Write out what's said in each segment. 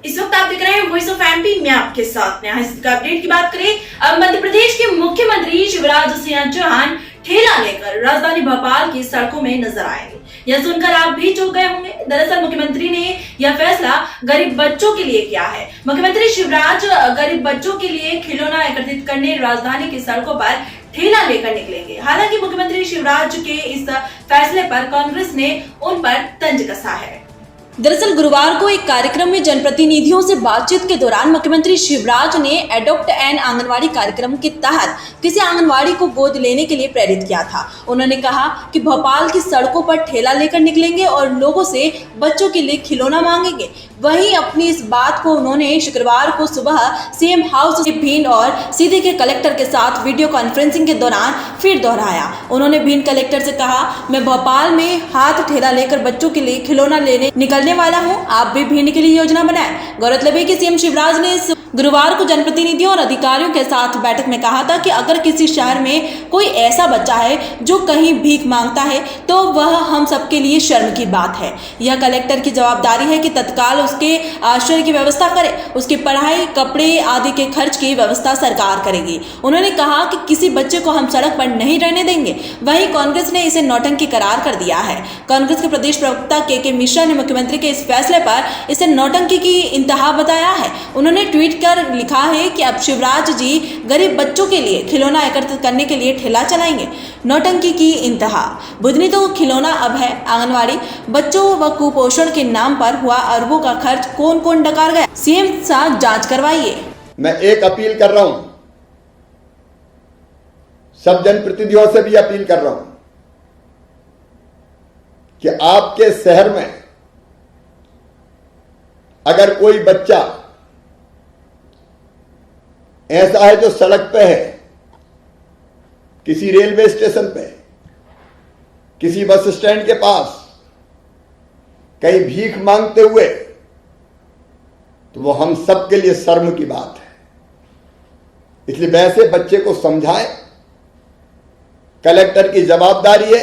इस वक्त आप देख रहे हैं वॉइस ऑफ एमपी, मैं आपके साथ में अपडेट की बात करें। मध्य प्रदेश के मुख्यमंत्री शिवराज सिंह चौहान ठेला लेकर राजधानी भोपाल की सड़कों में नजर आएंगे। यह सुनकर आप भी चौंक गए होंगे। दरअसल मुख्यमंत्री ने यह फैसला गरीब बच्चों के लिए किया है। मुख्यमंत्री शिवराज गरीब बच्चों के लिए खिलौना एकत्रित करने राजधानी की सड़कों पर ठेला लेकर निकलेंगे। हालांकि मुख्यमंत्री शिवराज के इस फैसले पर कांग्रेस ने उन पर तंज कसा है। दरअसल गुरुवार को एक कार्यक्रम में जनप्रतिनिधियों से बातचीत के दौरान मुख्यमंत्री शिवराज ने एडॉप्ट एन आंगनवाड़ी कार्यक्रम के तहत किसी आंगनवाड़ी को गोद लेने के लिए प्रेरित किया था। उन्होंने कहा कि भोपाल की सड़कों पर ठेला लेकर निकलेंगे और लोगों से बच्चों के लिए खिलौना मांगेंगे। वहीं अपनी इस बात को उन्होंने शुक्रवार को सुबह सीएम हाउस से भिंड और सीधी के कलेक्टर के साथ वीडियो कॉन्फ्रेंसिंग के दौरान फिर दोहराया। उन्होंने भिंड कलेक्टर से कहा, मैं भोपाल में हाथ ठेला लेकर बच्चों के लिए खिलौना लेने निकलने वाला हूं, आप भी भिंड के लिए योजना बनाएं। गौरतलब है कि सीएम शिवराज ने गुरुवार को जनप्रतिनिधियों और अधिकारियों के साथ बैठक में कहा था कि अगर किसी शहर में कोई ऐसा बच्चा है जो कहीं भीख मांगता है तो वह हम सबके लिए शर्म की बात है। यह कलेक्टर की जवाबदारी है कि तत्काल उसके आश्रय की व्यवस्था करे। उसकी पढ़ाई, कपड़े आदि के खर्च की व्यवस्था सरकार करेगी। उन्होंने कहा कि किसी बच्चे को हम सड़क पर नहीं रहने देंगे। वहीं कांग्रेस ने इसे नौटंकी करार कर दिया है। कांग्रेस के प्रदेश प्रवक्ता के मिश्रा ने मुख्यमंत्री के इस फैसले पर इसे नौटंकी की इंतहा बताया है। उन्होंने ट्वीट कर लिखा है कि अब शिवराज जी गरीब बच्चों के लिए खिलौना एकत्रित करने के लिए ठेला चलाएंगे। नौटंकी की इंतहा। बुधनी तो खिलौना अब है आंगनवाड़ी। बच्चों व कुपोषण के नाम पर हुआ अरबों का खर्च कौन कौन डकार गया, सीएम साहब जांच करवाइए। मैं एक अपील कर रहा हूं, सब जनप्रतिनिधियों से भी अपील कर रहा हूं कि आपके शहर में अगर कोई बच्चा ऐसा है जो सड़क पे है, किसी रेलवे स्टेशन पे, किसी बस स्टैंड के पास कहीं भीख मांगते हुए, तो वो हम सब के लिए शर्म की बात है। इसलिए वैसे बच्चे को समझाएं। कलेक्टर की जवाबदारी है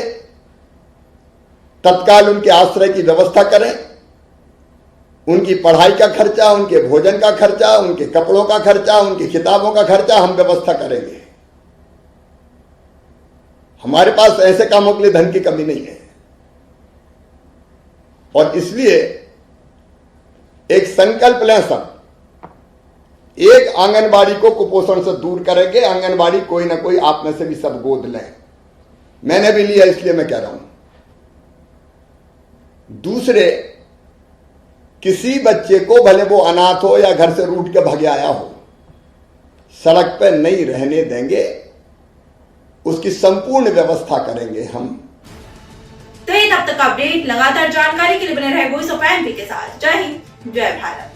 तत्काल उनके आश्रय की व्यवस्था करें। उनकी पढ़ाई का खर्चा, उनके भोजन का खर्चा, उनके कपड़ों का खर्चा, उनकी किताबों का खर्चा हम व्यवस्था करेंगे। हमारे पास ऐसे कामों के लिए धन की कमी नहीं है और इसलिए एक संकल्प लें सब, एक आंगनबाड़ी को कुपोषण से दूर करेंगे। आंगनबाड़ी कोई ना कोई आप में से भी सब गोद लें। मैंने भी लिया, इसलिए मैं कह रहा हूं। दूसरे, किसी बच्चे को भले वो अनाथ हो या घर से रूठ के भाग आया हो, सड़क पर नहीं रहने देंगे। उसकी संपूर्ण व्यवस्था करेंगे हम। तो ये तब तक अपडेट, लगातार जानकारी के लिए बने रहे वॉइस ऑफ एमपी के साथ। जय हिंद, जय भारत।